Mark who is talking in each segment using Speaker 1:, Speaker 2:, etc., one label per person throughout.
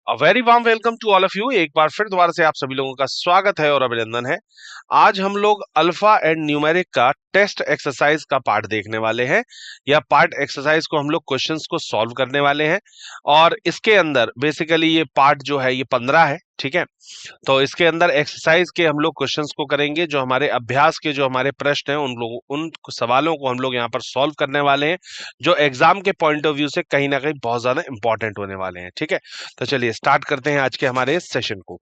Speaker 1: Very warm welcome to all of you. एक बार फिर दोबारा से आप सभी लोगों का स्वागत है और अभिनंदन है। आज हम लोग अल्फा एंड न्यूमेरिक का टेस्ट एक्सरसाइज का पार्ट देखने वाले हैं। या पार्ट एक्सरसाइज को हम लोग क्वेश्चंस को सॉल्व करने वाले हैं। और इसके अंदर बेसिकली ये पार्ट जो है ये 15 है, ठीक है। तो इसके अंदर एक्सरसाइज के हम लोग क्वेश्चंस को करेंगे, जो हमारे अभ्यास के जो हमारे प्रश्न हैं उन सवालों को हम लोग यहाँ पर सॉल्व करने वाले हैं, जो एग्जाम के पॉइंट ऑफ व्यू से कहीं ना कहीं बहुत ज्यादा इंपॉर्टेंट होने वाले हैं, ठीक है। तो चलिए स्टार्ट करते हैं आज के हमारे इस सेशन को।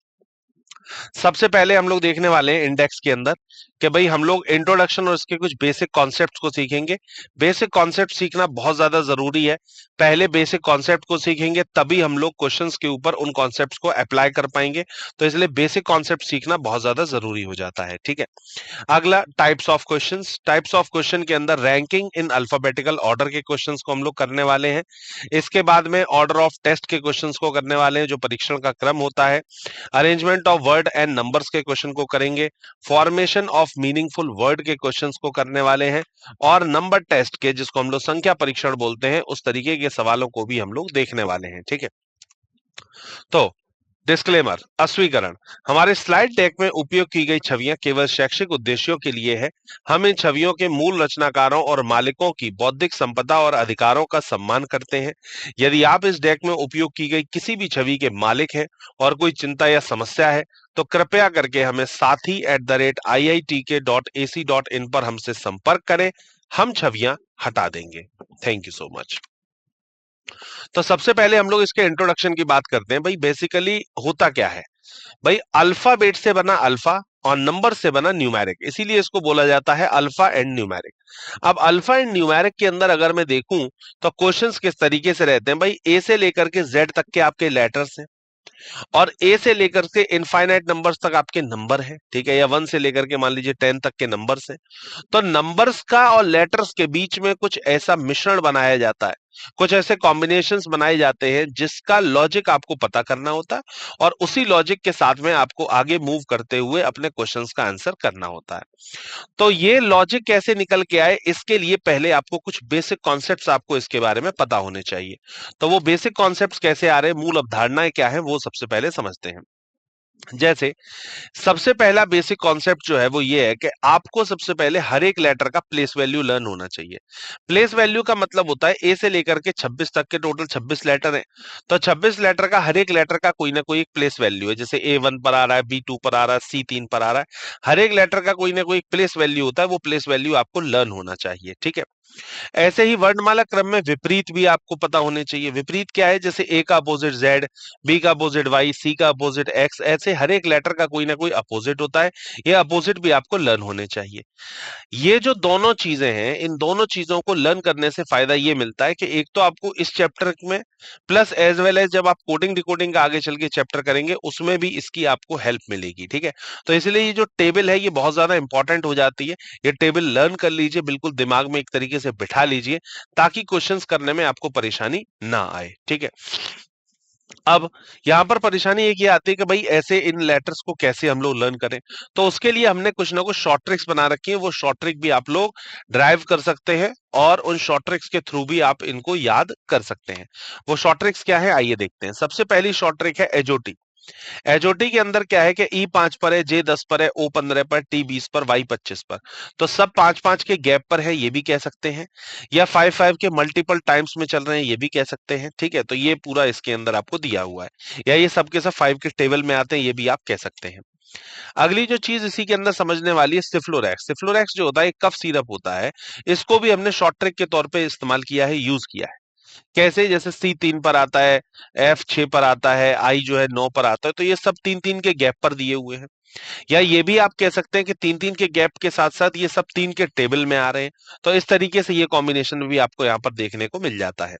Speaker 1: सबसे पहले हम लोग देखने वाले हैं इंडेक्स के अंदर कि भाई हम लोग इंट्रोडक्शन और इसके कुछ बेसिक कॉन्सेप्ट्स को सीखेंगे। बेसिक कॉन्सेप्ट सीखना बहुत ज्यादा जरूरी है। पहले बेसिक कॉन्सेप्ट को सीखेंगे तभी हम लोग क्वेश्चंस के ऊपर उन कॉन्सेप्ट्स को अप्लाई कर पाएंगे। तो इसलिए बेसिक कॉन्सेप्ट सीखना बहुत ज्यादा जरूरी हो जाता है, ठीक है। अगला types of questions. Types of question के अंदर रैंकिंग इन अल्फाबेटिकल ऑर्डर के क्वेश्चंस को हम लोग करने वाले हैं। इसके बाद में ऑर्डर ऑफ टेस्ट के क्वेश्चंस को करने वाले हैं, जो परीक्षण का क्रम होता है। Arrangement of word and numbers के क्वेश्चन को करेंगे। फॉर्मेशन ऑफ मीनिंगफुल वर्ड के क्वेश्चंस को करने वाले हैं। और नंबर टेस्ट के, जिसको हम लोग संख्या परीक्षण बोलते हैं, उस तरीके के सवालों को भी हम लोग देखने वाले हैं, ठीक है। तो डिस्क्लेमर, अस्वीकरण। हमारे स्लाइड डेक में उपयोग की गई छवियां केवल शैक्षिक उद्देश्यों के लिए है। हम इन छवियों के मूल रचनाकारों और मालिकों की बौद्धिक संपदा और अधिकारों का सम्मान करते हैं। यदि आप इस डेक में उपयोग की गई किसी भी छवि के मालिक हैं और कोई चिंता या समस्या है, तो कृपया करके हमें sathi@iitk.ac.in पर हमसे संपर्क करें। हम छवियां हटा देंगे। Thank you so much. तो सबसे पहले हम लोग इसके इंट्रोडक्शन की बात करते हैं। भाई बेसिकली होता क्या है। भाई अल्फाबेट से बना अल्फा और नंबर से बना न्यूमेरिक, इसीलिए इसको बोला जाता है अल्फा एंड न्यूमेरिक। अब अल्फा एंड न्यूमेरिक के अंदर अगर मैं देखूं तो क्वेश्चंस किस तरीके से रहते हैं। भाई ए से लेकर के जेड तक के आपके लेटर्स हैं, और ए से लेकर के इनफाइनाइट नंबर्स तक आपके नंबर है, ठीक है। या 1 से लेकर के मान लीजिए 10 तक के नंबर्स हैं। तो नंबर्स का और लेटर्स के बीच में कुछ ऐसा मिश्रण बनाया जाता है, कुछ ऐसे कॉम्बिनेशंस बनाए जाते हैं जिसका लॉजिक आपको पता करना होता है, और उसी लॉजिक के साथ में आपको आगे मूव करते हुए अपने क्वेश्चंस का आंसर करना होता है। तो ये लॉजिक कैसे निकल के आए, इसके लिए पहले आपको कुछ बेसिक कॉन्सेप्ट्स आपको इसके बारे में पता होने चाहिए। तो वो बेसिक कॉन्सेप्ट्स कैसे आ रहे हैं, मूल अवधारणाएं क्या है, वो सबसे पहले समझते हैं। जैसे सबसे पहला बेसिक कॉन्सेप्ट जो है वो ये है कि आपको सबसे पहले हर एक लेटर का प्लेस वैल्यू लर्न होना चाहिए। प्लेस वैल्यू का मतलब होता है ए से लेकर के 26 तक के टोटल 26 लेटर हैं। तो 26 लेटर का हर एक लेटर का कोई ना कोई एक प्लेस वैल्यू है। जैसे A1 पर आ रहा है, B2 पर आ रहा है, C3 पर आ रहा है। हर एक लेटर का कोई ना कोई प्लेस वैल्यू होता है, वो प्लेस वैल्यू आपको लर्न होना चाहिए, ठीक है। ऐसे ही वर्णमाला क्रम में विपरीत भी आपको पता होने चाहिए। विपरीत क्या है, जैसे ए का अपोजिट जेड, बी का अपोजिट वाई, सी का अपोजिट एक्स, ऐसे हर एक लेटर का कोई ना कोई अपोजिट होता है। ये अपोजिट भी आपको लर्न होने चाहिए। ये जो दोनों चीजें हैं, इन दोनों चीजों को लर्न करने से फायदा ये मिलता है कि एक तो आपको इस चैप्टर में, प्लस एज वेल एज जब आप कोडिंग डिकोडिंग का आगे चल के चैप्टर करेंगे उसमें भी इसकी आपको हेल्प मिलेगी, ठीक है। तो इसलिए ये जो टेबल है ये बहुत ज्यादा इंपॉर्टेंट हो जाती है। ये टेबल लर्न कर लीजिए, बिल्कुल दिमाग में एक तरीके से बिठा लीजिए, ताकि क्वेश्चंस करने में आपको परेशानी ना आए, ठीक है। अब यहाँ पर परेशानी एक ये आती है कि भाई ऐसे इन लेटर्स को कैसे हम लोग लर्न करें। तो उसके लिए हमने कुछ ना कुछ शॉर्ट ट्रिक्स बना रखी है। वो शॉर्ट ट्रिक भी आप लोग ड्राइव कर सकते हैं, और उन शॉर्ट ट्रिक्स के थ्रू भी आप इनको याद कर सकते हैं। वो शॉर्ट ट्रिक्स क्या है, आइए देखते हैं। सबसे पहली शॉर्ट ट्रिक है एजोटी। एजोटी के अंदर क्या है कि ई 5 पर है, जे 10 पर है, ओ 15 पर, टी 20 पर, वाई 25 पर। तो सब 5-5 के गैप पर है, ये भी कह सकते हैं। या 5-5 के मल्टीपल टाइम्स में चल रहे हैं, ये भी कह सकते हैं, ठीक है। तो ये पूरा इसके अंदर आपको दिया हुआ है। या ये सब के सब 5 के टेबल में आते हैं, ये भी आप कह सकते हैं। अगली जो चीज इसी के अंदर समझने वाली है, सिफ्लोरैक्स। सिफ्लोरैक्स जो होता है एक कफ सिरप होता है। इसको भी हमने शॉर्ट ट्रिक के तौर पे इस्तेमाल किया है, यूज किया है। कैसे, जैसे C3 पर आता है, F6 पर आता है, I जो है 9 पर आता है। तो ये सब 3-3 के गैप पर दिए हुए हैं। या ये भी आप कह सकते हैं कि 3-3 के गैप के साथ साथ ये सब 3 के टेबल में आ रहे हैं। तो इस तरीके से ये कॉम्बिनेशन भी आपको यहाँ पर देखने को मिल जाता है।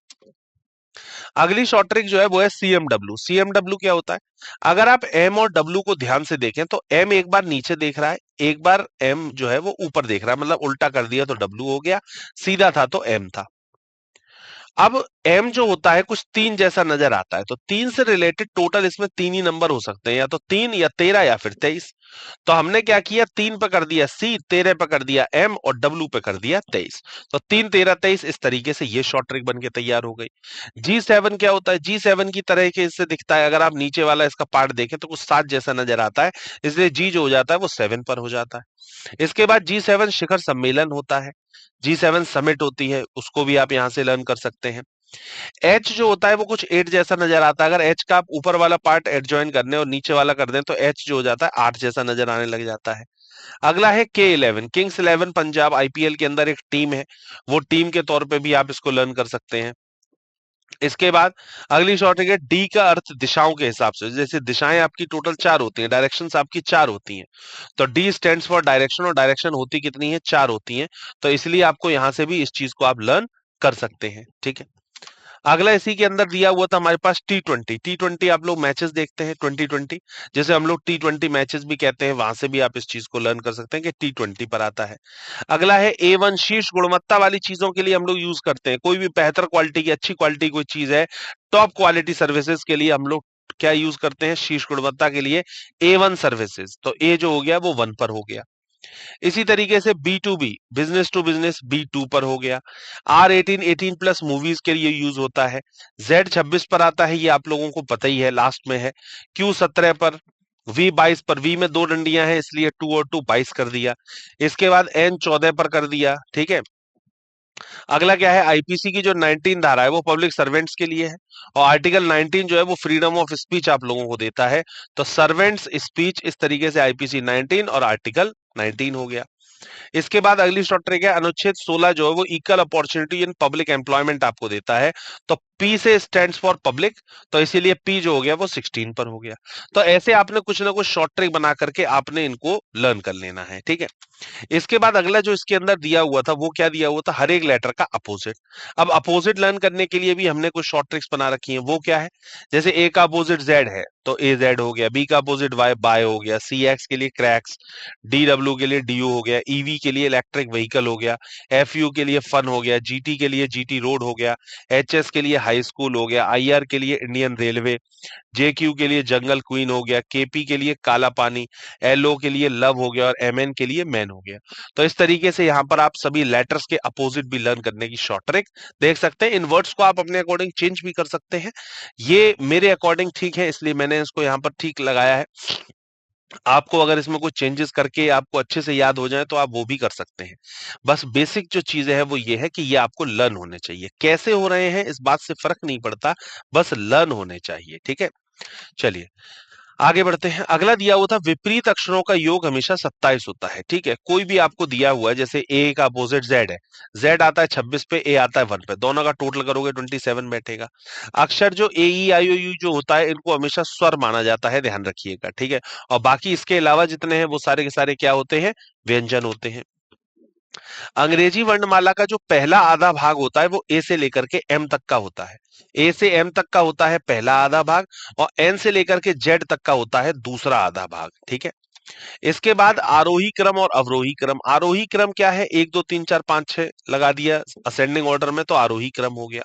Speaker 1: अगली शॉर्ट ट्रिक जो है वो है CMW। CMW क्या होता है, अगर आप M और W को ध्यान से देखें तो M एक बार नीचे देख रहा है, एक बार M जो है वो ऊपर देख रहा है, मतलब उल्टा कर दिया तो W हो गया, सीधा था तो M था। अब m जो होता है कुछ 3 जैसा नजर आता है, तो 3 से रिलेटेड टोटल इसमें 3 ही नंबर हो सकते हैं, या तो 3 या 13 या फिर 23। तो हमने क्या किया, 3 पे कर दिया c, 13 पे कर दिया m और w पे कर दिया 23। तो 3 13 23 इस तरीके से ये शॉर्ट ट्रिक बन के तैयार हो गई। G7 क्या होता है, G7 की तरह के इससे दिखता है, अगर आप नीचे वाला इसका पार्ट देखें तो कुछ 7 जैसा नजर आता है, इसलिए G जो हो जाता है वो 7 पर हो जाता है। इसके बाद G7 शिखर सम्मेलन होता है, G7 समिट होती है, उसको भी आप यहां से लर्न कर सकते हैं। एच जो होता है वो कुछ 8 जैसा नजर आता है, अगर एच का आप ऊपर वाला पार्ट एडजॉइन कर दें और नीचे वाला कर दें तो एच जो हो जाता है 8 जैसा नजर आने लग जाता है। अगला है K11, किंग्स 11 पंजाब आईपीएल के अंदर एक टीम है, वो टीम के तौर पे भी आप इसको लर्न कर सकते हैं। इसके बाद अगली शॉर्ट है डी का अर्थ दिशाओं के हिसाब से, जैसे दिशाएं आपकी टोटल 4 होती हैं, डायरेक्शंस आपकी 4 होती हैं, तो डी स्टैंड्स फॉर डायरेक्शन, और डायरेक्शन होती कितनी है, 4 होती हैं, तो इसलिए आपको यहां से भी इस चीज को आप लर्न कर सकते हैं। ठीक है, अगला इसी के अंदर दिया हुआ था हमारे पास T20। T20 आप लोग मैचेस देखते हैं 2020, जैसे हम लोग T20 मैचेस भी कहते हैं, वहां से भी आप इस चीज को लर्न कर सकते हैं कि T20 पर आता है। अगला है A1, शीर्ष गुणवत्ता वाली चीजों के लिए हम लोग यूज करते हैं, कोई भी बेहतर क्वालिटी की अच्छी क्वालिटी कोई चीज है, टॉप क्वालिटी सर्विसेज के लिए हम लोग क्या यूज करते हैं, शीर्ष गुणवत्ता के लिए A1 सर्विसेज, तो ए जो हो गया वो 1 पर हो गया। इसी तरीके से B2B, business to business, B2 पर हो गया। R18, 18 प्लस मूवीज के लिए यूज होता है। Z26 पर आता है, ये आप लोगों को पता ही है, लास्ट में है। Q17 पर, V22 पर, V में 2 डंडियां हैं इसलिए 2 और 2 22 कर दिया। इसके बाद N14 पर कर दिया। ठीक है, अगला क्या है, आईपीसी की जो 19 धारा है वो पब्लिक सर्वेंट्स के लिए है, और आर्टिकल 19 जो है वो फ्रीडम ऑफ स्पीच आप लोगों को देता है, तो सर्वेंट्स स्पीच, इस तरीके से आईपीसी 19 और आर्टिकल 19 हो गया। इसके बाद अगली शॉर्ट ट्रिक है, अनुच्छेद 16 जो है वो equal opportunity in public employment आपको देता है, तो पी से स्टैंड्स फॉर पब्लिक, तो इसीलिए पी जो हो गया वो 16 पर हो गया। तो ऐसे आपने कुछ ना कुछ शॉर्ट ट्रिक बना करके आपने इनको लर्न कर लेना है। ठीक है, इसके बाद अगला जो इसके अंदर दिया हुआ था वो क्या दिया हुआ था, हर एक लेटर का अपोजिट। अब अपोजिट लर्न करने के लिए भी हमने कुछ शॉर्ट ट्रिक्स बना रखी हैं, वो क्या है, जैसे ए का अपोजिट जेड है तो ए जेड हो गया, बी का अपोजिट वाई बाय हो गया, सी एक्स के लिए क्रैक्स, डी डब्ल्यू के लिए डीयू हो गया, ईवी के लिए इलेक्ट्रिक व्हीकल हो गया, एफ यू के लिए फन हो गया, जीटी के लिए जीटी रोड हो गया, एच एस के लिए हाई स्कूल हो गया, आई आर के लिए इंडियन रेलवे, जेक्यू के लिए जंगल क्वीन हो गया, केपी के लिए काला पानी, एलओ के लिए लव हो गया और एमएन के लिए मैन हो गया। तो इस तरीके से यहाँ पर आप सभी लेटर्स के अपोजिट भी लर्न करने की शॉर्ट ट्रिक देख सकते हैं। इन वर्ड्स को आप अपने अकॉर्डिंग चेंज भी कर सकते हैं, ये मेरे अकॉर्डिंग ठीक है इसलिए मैंने इसको यहाँ पर ठीक लगाया है। आपको अगर इसमें कोई चेंजेस करके आपको अच्छे से याद हो जाए तो आप वो भी कर सकते हैं। बस बेसिक जो चीजें है वो ये है कि ये आपको लर्न होने चाहिए, कैसे हो रहे हैं इस बात से फर्क नहीं पड़ता, बस लर्न होने चाहिए। ठीक है, चलिए आगे बढ़ते हैं। अगला दिया हुआ था, विपरीत अक्षरों का योग हमेशा 27 होता है। ठीक है, कोई भी आपको दिया हुआ है, जैसे ए का अपोजिट जेड है, जेड आता है 26 पे, ए आता है 1 पे, दोनों का टोटल करोगे 27 बैठेगा। अक्षर जो ए ई आई ओ यू जो होता है इनको हमेशा स्वर माना जाता है, ध्यान रखिएगा। ठीक है, और बाकी इसके अलावा जितने हैं वो सारे के सारे क्या होते हैं, व्यंजन होते हैं। अंग्रेजी वर्णमाला का जो पहला आधा भाग होता है वो ए से लेकर के एम तक का होता है, ए से एम तक का होता है पहला आधा भाग, और एन से लेकर के जेड तक का होता है दूसरा आधा भाग। ठीक है, इसके बाद आरोही क्रम और अवरोही क्रम। आरोही क्रम क्या है, 1 2 3 4 5 6 लगा दिया असेंडिंग ऑर्डर में तो आरोही क्रम हो गया।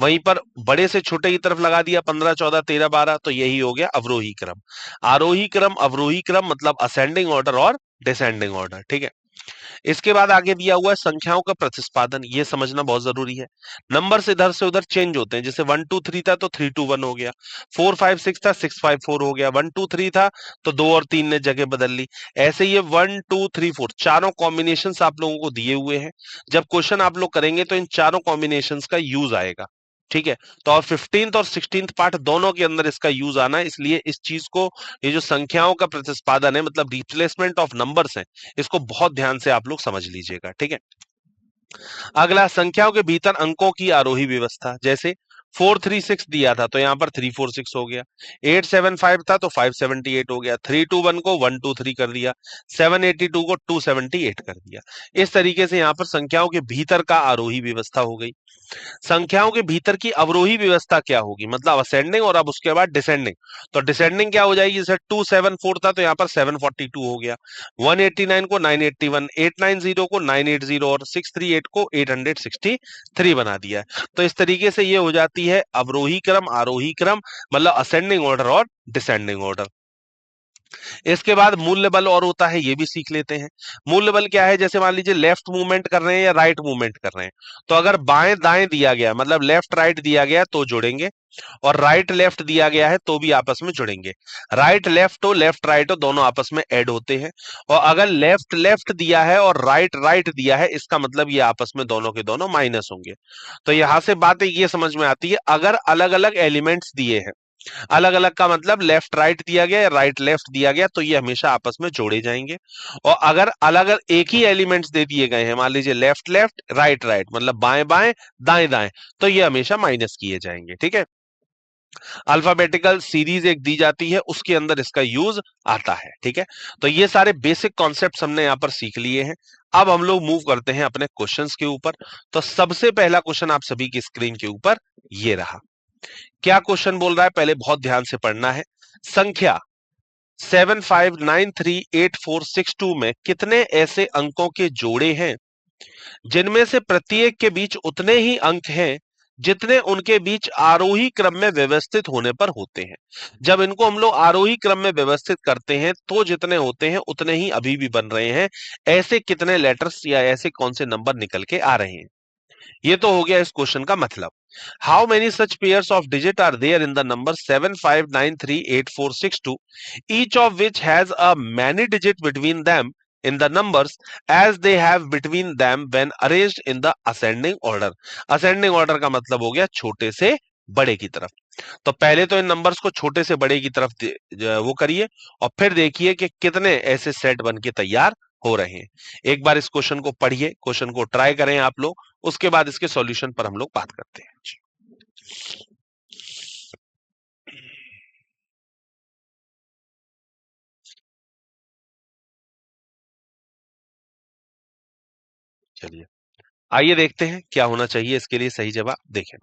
Speaker 1: वहीं पर बड़े से छोटे की तरफ लगा दिया 15 14 13 12, तो यही हो गया अवरोही क्रम। आरोही क्रम अवरोही क्रम मतलब असेंडिंग ऑर्डर और डिसेंडिंग ऑर्डर। ठीक है, इसके बाद आगे दिया हुआ है संख्याओं का प्रतिस्पादन, ये समझना बहुत जरूरी है। नंबर इधर से उधर चेंज होते हैं, जैसे 1 2 3 था तो 3 2 1 हो गया, 4 5 6 था 6 5 4 हो गया, 1 2 3 था तो 2 और 3 ने जगह बदल ली। ऐसे ये 1 2 3 4 चारों कॉम्बिनेशन आप लोगों को दिए हुए हैं, जब क्वेश्चन आप लोग करेंगे तो इन चारों कॉम्बिनेशन का यूज आएगा। ठीक है, तो और 15th और 16th पार्ट दोनों के अंदर इसका यूज आना है, इसलिए इस चीज को, ये जो संख्याओं का प्रतिस्पादन है मतलब रिप्लेसमेंट ऑफ नंबर्स है, इसको बहुत ध्यान से आप लोग समझ लीजिएगा। ठीक है, अगला संख्याओं के भीतर अंकों की आरोही व्यवस्था, जैसे 436 दिया था तो यहाँ पर 346 हो गया, 875 था तो 578 हो गया, 321 को 123 कर दिया, 782 को 278 कर दिया। इस तरीके से यहाँ पर संख्याओं के भीतर का आरोही व्यवस्था हो गई। संख्याओं के भीतर की अवरोही व्यवस्था क्या होगी, मतलब असेंडिंग और अब उसके बाद डिसेंडिंग। तो डिसेंडिंग क्या हो जाएगी, जैसे 274 था तो यहाँ पर 742 हो गया, 189 को 981, 890 को 980 और 638 को 863 बना दिया है। तो इस तरीके से ये हो जाती है अवरोही क्रम, आरोही क्रम, मतलब असेंडिंग ऑर्डर और डिसेंडिंग ऑर्डर। इसके बाद मूल्य बल और होता है, ये भी सीख लेते हैं। मूल्य बल क्या है, जैसे मान लीजिए लेफ्ट मूवमेंट कर रहे हैं या राइट मूवमेंट कर रहे हैं, तो अगर बाएं दाएं दिया गया, मतलब लेफ्ट राइट दिया गया तो जोड़ेंगे, और राइट लेफ्ट दिया गया है तो भी आपस में जुड़ेंगे। राइट लेफ्ट हो, लेफ्ट राइट हो, दोनों आपस में ऐड होते हैं। और अगर लेफ्ट लेफ्ट दिया है और राइट राइट दिया है, इसका मतलब ये आपस में दोनों के दोनों माइनस होंगे। तो यहां से बात ये समझ में आती है, अगर अलग अलग एलिमेंट्स दिए हैं, अलग अलग का मतलब लेफ्ट राइट दिया गया या राइट लेफ्ट दिया गया, तो ये हमेशा आपस में जोड़े जाएंगे। और अगर अलग अलग एक ही एलिमेंट्स दे दिए गए हैं, मान लीजिए लेफ्ट लेफ्ट राइट राइट, मतलब बाएं बाएं दाएं दाएं, तो ये हमेशा माइनस किए जाएंगे। ठीक है, अल्फाबेटिकल सीरीज एक दी जाती है, उसके अंदर इसका यूज आता है। ठीक है, तो ये सारे बेसिक कॉन्सेप्ट्स हमने यहां पर सीख लिए हैं। अब हम लोग मूव करते हैं अपने क्वेश्चंस के ऊपर। तो सबसे पहला क्वेश्चन आप सभी की स्क्रीन के ऊपर ये रहा। क्या क्वेश्चन बोल रहा है, पहले बहुत ध्यान से पढ़ना है। संख्या 75938462 में कितने ऐसे अंकों के जोड़े हैं जिनमें से प्रत्येक के बीच उतने ही अंक हैं जितने उनके बीच आरोही क्रम में व्यवस्थित होने पर होते हैं। जब इनको हम लोग आरोही क्रम में व्यवस्थित करते हैं तो जितने होते हैं उतने ही अभी भी बन रहे हैं। ऐसे कितने लेटर्स या ऐसे कौन से नंबर निकल के आ रहे हैं, ये तो हो गया इस क्वेश्चन का मतलब। How many such pairs of digit are there in the number 75938462, each of which has a many digit between them in the numbers as they have between them when arranged in the ascending order। ascending order का मतलब हो गया छोटे से बड़े की तरफ। तो पहले तो इन नंबर्स को छोटे से बड़े की तरफ वो करिए, और फिर देखिए कि कितने ऐसे सेट बन के तैयार हो रहे हैं। एक बार इस क्वेश्चन को पढ़िए, क्वेश्चन को ट्राई करें आप लोग, उसके बाद इसके सॉल्यूशन पर हम लोग बात करते हैं। चलिए आइए देखते हैं क्या होना चाहिए इसके लिए सही जवाब। देखें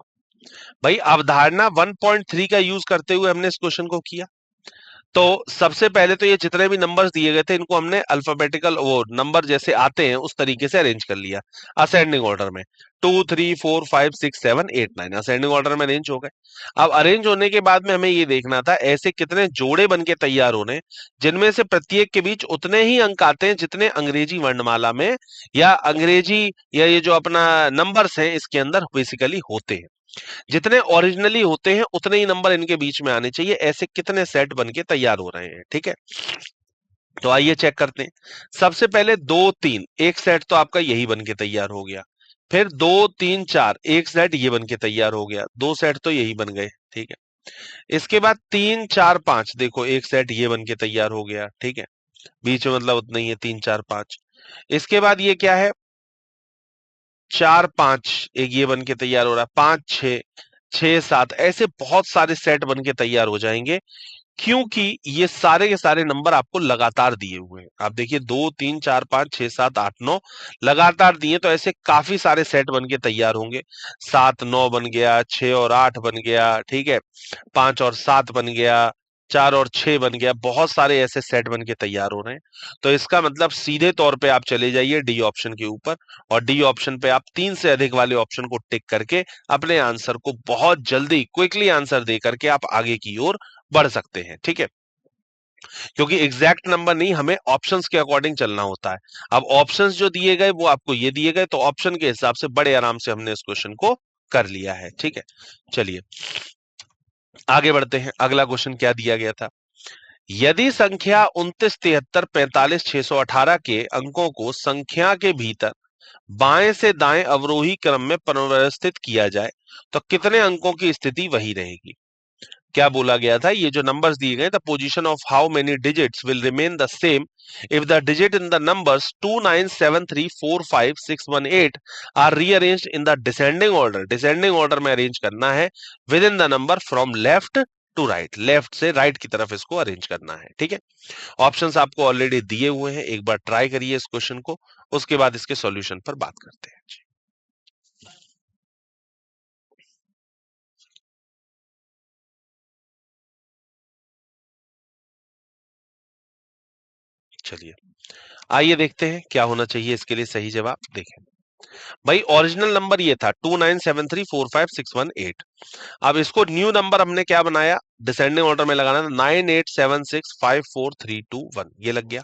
Speaker 1: भाई, अवधारणा 1.3 का यूज करते हुए हमने इस क्वेश्चन को किया। तो सबसे पहले तो ये जितने भी नंबर्स दिए गए थे इनको हमने अल्फाबेटिकल वो नंबर जैसे आते हैं उस तरीके से अरेंज कर लिया असेंडिंग ऑर्डर में। 2 3 4 5 6 7 8 9 असेंडिंग ऑर्डर में अरेंज हो गए। अब अरेंज होने के बाद में हमें ये देखना था ऐसे कितने जोड़े बन के तैयार होने जिनमें से प्रत्येक के बीच उतने ही अंक आते हैं जितने अंग्रेजी वर्णमाला में या अंग्रेजी या ये जो अपना नंबर्स हैं इसके अंदर बेसिकली होते हैं। जितने ओरिजिनली होते हैं उतने ही नंबर इनके बीच में आने चाहिए। ऐसे कितने सेट बन के तैयार हो रहे हैं। ठीक है, तो आइए चेक करते हैं। सबसे पहले 2 3 एक सेट तो आपका यही बन के तैयार हो गया। फिर 2 3 4 एक सेट ये बन के तैयार हो गया, दो सेट तो यही बन गए। ठीक है, इसके बाद 3 4 5 देखो एक सेट ये बन के तैयार हो गया। ठीक है, बीच में मतलब उतना ही है 3 4 5। इसके बाद ये क्या है 4 5 एक ये बन के तैयार हो रहा है, 5 6 6 7 ऐसे बहुत सारे सेट बन के तैयार हो जाएंगे क्योंकि ये सारे के सारे नंबर आपको लगातार दिए हुए हैं। आप देखिए 2 3 4 5 6 7 8 9 लगातार दिए, तो ऐसे काफी सारे सेट बन के तैयार होंगे। 7 9 बन गया, 6 और 8 बन गया, ठीक है, 5 और 7 बन गया, 4 और 6 बन गया, बहुत सारे ऐसे सेट बन के तैयार हो रहे हैं। तो इसका मतलब सीधे तौर पे आप चले जाइए डी ऑप्शन के ऊपर, और डी ऑप्शन पे आप 3 से अधिक वाले ऑप्शन को टिक करके अपने आंसर को बहुत जल्दी क्विकली आंसर दे करके आप आगे की ओर बढ़ सकते हैं। ठीक है, क्योंकि एग्जैक्ट नंबर नहीं, हमें ऑप्शंस के अकॉर्डिंग चलना होता है। अब ऑप्शंस जो दिए गए वो आपको ये दिए गए, तो ऑप्शन के हिसाब से बड़े आराम से हमने इस क्वेश्चन को कर लिया है। ठीक है, चलिए आगे बढ़ते हैं। अगला क्वेश्चन क्या दिया गया था, यदि संख्या 29 73 45 618 के अंकों को संख्या के भीतर बाएं से दाएं अवरोही क्रम में पुनर्व्यवस्थित किया जाए तो कितने अंकों की स्थिति वही रहेगी। क्या बोला गया था, ये जो नंबर्स दिए गए, the position of how many digits will remain the same if the digit in the numbers 297345618 are rearranged in the descending order. Descending order में अरेंज करना है within the number from left to right, left से right की तरफ इसको arrange करना है। ठीक है, ऑप्शंस आपको ऑलरेडी दिए हुए हैं, एक बार ट्राई करिए इस क्वेश्चन को, उसके बाद इसके सॉल्यूशन पर बात करते हैं। चलिए आइए देखते हैं क्या होना चाहिए इसके लिए सही जवाब। देखें भाई, ओरिजिनल नंबर ये था 297345618। अब इसको न्यू नंबर हमने क्या बनाया, डिसेंडिंग ऑर्डर में लगाना था, 98765432 ये लग गया।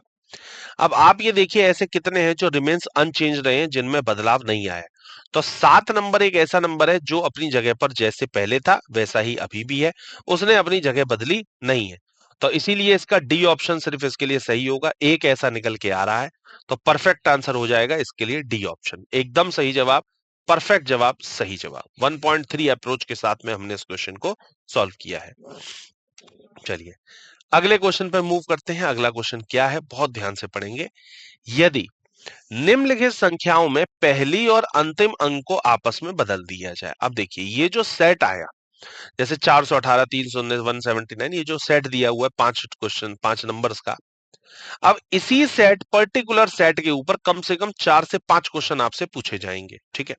Speaker 1: अब आप ये देखिए ऐसे कितने हैं जो रिमेन्स अनचेंज रहे हैं, जिनमें बदलाव नहीं आया है। तो 7 नंबर एक ऐसा नंबर है जो अपनी जगह पर जैसे पहले था वैसा ही अभी भी है, उसने अपनी जगह बदली नहीं है। तो इसीलिए इसका डी ऑप्शन सिर्फ इसके लिए सही होगा, एक ऐसा निकल के आ रहा है। तो परफेक्ट आंसर हो जाएगा इसके लिए डी ऑप्शन, एकदम सही जवाब, परफेक्ट जवाब, सही जवाब। 1.3 अप्रोच के साथ में हमने इस क्वेश्चन को सॉल्व किया है। चलिए अगले क्वेश्चन पर मूव करते हैं। अगला क्वेश्चन क्या है, बहुत ध्यान से पढ़ेंगे। यदि निम्नलिखित संख्याओं में पहली और अंतिम अंक को आपस में बदल दिया जाए। अब देखिए ये जो सेट आया, जैसे 418, 319, 179, ये जो सेट दिया हुआ है 5 क्वेश्चन 5 नंबर्स का, अब इसी सेट पर्टिकुलर सेट के ऊपर कम से कम 4 से 5 क्वेश्चन आपसे पूछे जाएंगे। ठीक है,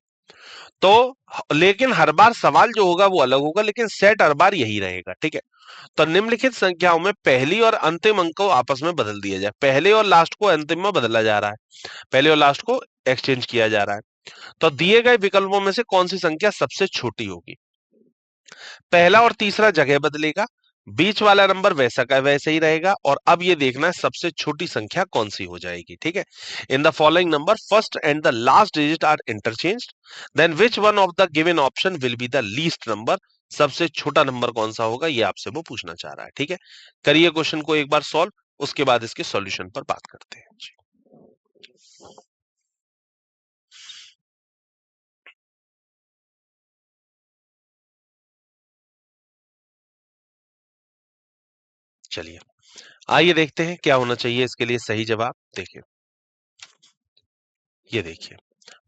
Speaker 1: तो लेकिन हर बार सवाल जो होगा वो अलग होगा, लेकिन सेट हर बार यही रहेगा। ठीक है, तो निम्नलिखित संख्याओं में पहली और अंतिम अंक को आपस में बदल दिया जाए। पहले और लास्ट को अंतिम में बदला जा रहा है, पहले और लास्ट को एक्सचेंज किया जा रहा है। तो दिए गए विकल्पों में से कौन सी संख्या सबसे छोटी होगी। पहला और तीसरा जगह बदलेगा, बीच वाला नंबर वैसा का वैसे ही रहेगा, और अब ये देखना है सबसे छोटी संख्या कौन सी हो जाएगी। ठीक है, in the following number first and the last digit are interchanged, then which one of the given option will be the least number. सबसे छोटा नंबर कौन सा होगा, ये आपसे वो पूछना चाह रहा है। ठीक है, करिए क्वेश्चन को एक बार सॉल्व, उसके बाद इसके सॉल्यूशन पर बात करते हैं। चलिए आइए देखते हैं क्या होना चाहिए इसके लिए सही जवाब। देखिए ये देखिए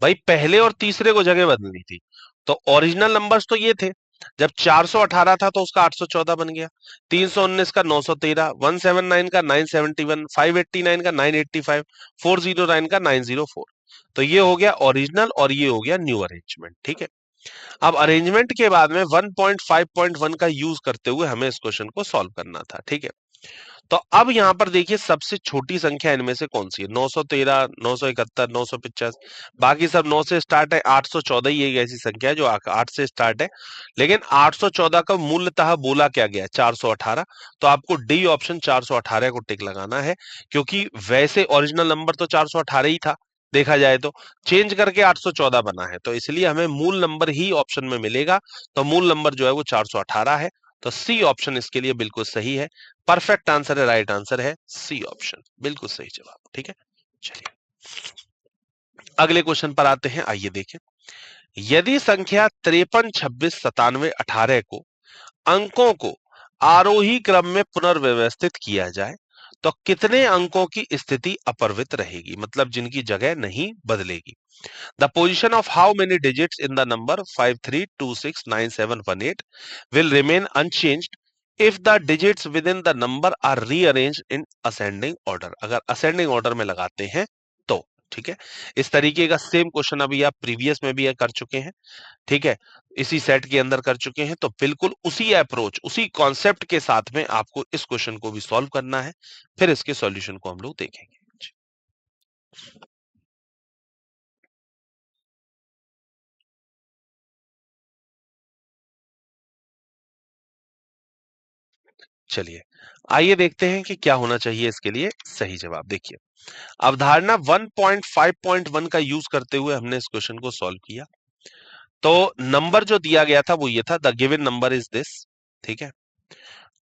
Speaker 1: भाई, पहले और तीसरे को जगह बदलनी थी, तो ओरिजिनल नंबर्स तो ये थे। जब 418 था तो उसका 814 बन गया, 319 का 913, 179 का 971, 589 का 985, 409 का 904। तो ये हो गया ओरिजिनल और ये हो गया न्यू अरेंजमेंट। ठीक है, अब अरेंजमेंट के बाद में 1.5.1 का यूज करते हुए हमें इस क्वेश्चन को सॉल्व करना था। ठीक है, तो अब यहां पर देखिए सबसे छोटी संख्या इनमें से कौन सी है, 913, 971, 950, बाकी सब 9 से स्टार्ट है, 814 ही एक ऐसी संख्या है जो 8 से स्टार्ट है, लेकिन 814 का मूलतः बोला क्या गया, 418। तो आपको डी ऑप्शन 418 को टिक लगाना है, क्योंकि वैसे ओरिजिनल नंबर तो 418 ही था, देखा जाए तो चेंज करके 814 बना है, तो इसलिए हमें मूल नंबर ही ऑप्शन में मिलेगा। तो मूल नंबर जो है वो 418 है, तो सी ऑप्शन इसके लिए बिल्कुल सही है, परफेक्ट आंसर है, राइट आंसर है सी ऑप्शन, बिल्कुल सही जवाब। ठीक है, चलिए अगले क्वेश्चन पर आते हैं। आइए देखें, यदि संख्या 53, 26, 97, 18 को अंकों को आरोही क्रम में पुनर्व्यवस्थित किया जाए तो कितने अंकों की स्थिति अपरिवर्तित रहेगी, मतलब जिनकी जगह नहीं बदलेगी। The position of how many digits in the number 53269718 will remain unchanged if the digits within the number are rearranged in ascending order। अगर ascending order में लगाते हैं तो ठीक है, इस तरीके का सेम क्वेश्चन अभी आप प्रीवियस में भी कर चुके हैं। ठीक है, इसी सेट के अंदर कर चुके हैं, तो बिल्कुल उसी अप्रोच उसी कॉन्सेप्ट के साथ में आपको इस क्वेश्चन को भी सॉल्व करना है, फिर इसके सॉल्यूशन को हम लोग देखेंगे। चलिए आइए देखते हैं कि क्या होना चाहिए इसके लिए सही जवाब। देखिए अवधारणा 1.5.1 का यूज करते हुए हमने इस क्वेश्चन को सॉल्व किया। तो नंबर जो दिया गया था वो ये था, the given number is this. ठीक है,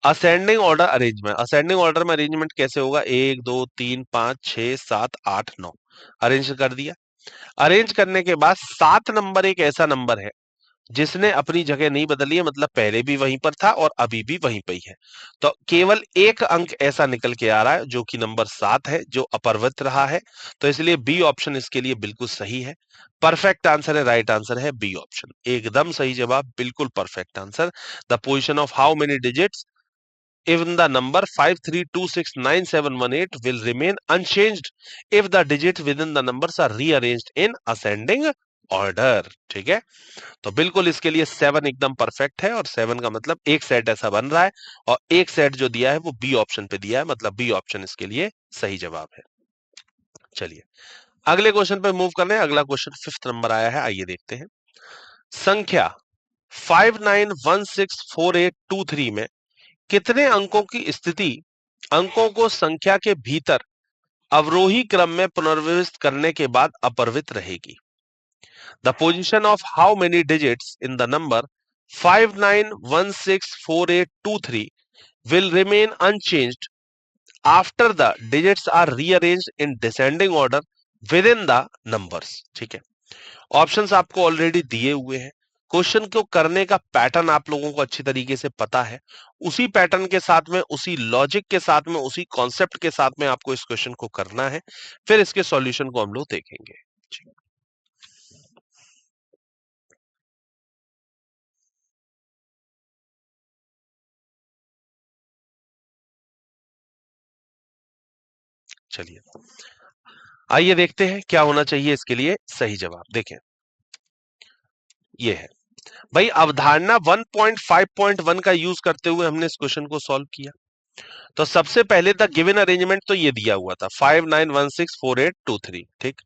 Speaker 1: ascending order arrangement, ascending order में अरेंजमेंट कैसे होगा, 1 2 3 5 6 7 8 9 अरेंज कर दिया। अरेंज करने के बाद 7 नंबर एक ऐसा नंबर है जिसने अपनी जगह नहीं बदली है, मतलब पहले भी वहीं पर था और अभी भी वहीं पर ही है। तो केवल एक अंक ऐसा निकल के आ रहा है जो कि नंबर 7 है, जो अपरिवर्तित रहा है। तो इसलिए बी ऑप्शन इसके लिए बिल्कुल सही है। परफेक्ट आंसर है, राइट आंसर है बी ऑप्शन, एकदम सही जवाब, बिल्कुल perfect answer. The position of how many digits if the number 53269718 will remain unchanged if the digits within the numbers are rearranged in ascending order। ठीक है, तो बिल्कुल इसके लिए 7 एकदम परफेक्ट है, और 7 का मतलब एक सेट ऐसा बन रहा है, और एक सेट जो दिया है वो बी ऑप्शन पे दिया है, मतलब बी ऑप्शन इसके लिए सही जवाब है। चलिए अगले क्वेश्चन पे मूव कर रहे हैं। अगला क्वेश्चन 5th नंबर आया है, आइए देखते हैं। संख्या 59164823 में कितने अंकों की स्थिति अंकों को संख्या के भीतर अवरोही क्रम में पुनर्व्यवस्थित करने के बाद अपरिवर्तित रहेगी। The position of how many digits in the number 59164823 will remain unchanged after the digits are rearranged in descending order within the numbers। ठीक है, ऑप्शंस आपको ऑलरेडी दिए हुए हैं। क्वेश्चन को करने का पैटर्न आप लोगों को अच्छी तरीके से पता है। उसी पैटर्न के साथ में, उसी लॉजिक के साथ में, उसी कॉन्सेप्ट के साथ में आपको इस क्वेश्चन को करना है, फिर इसके सॉल्यूशन को हम लोग देखेंगे। चलिए आइए देखते हैं क्या होना चाहिए इसके लिए सही जवाब। देखें, ये है भाई अवधारणा 1.5.1 का यूज करते हुए हमने इस क्वेश्चन को सॉल्व किया। तो सबसे पहले द गिवन अरेंजमेंट तो ये दिया हुआ था 59164823। ठीक,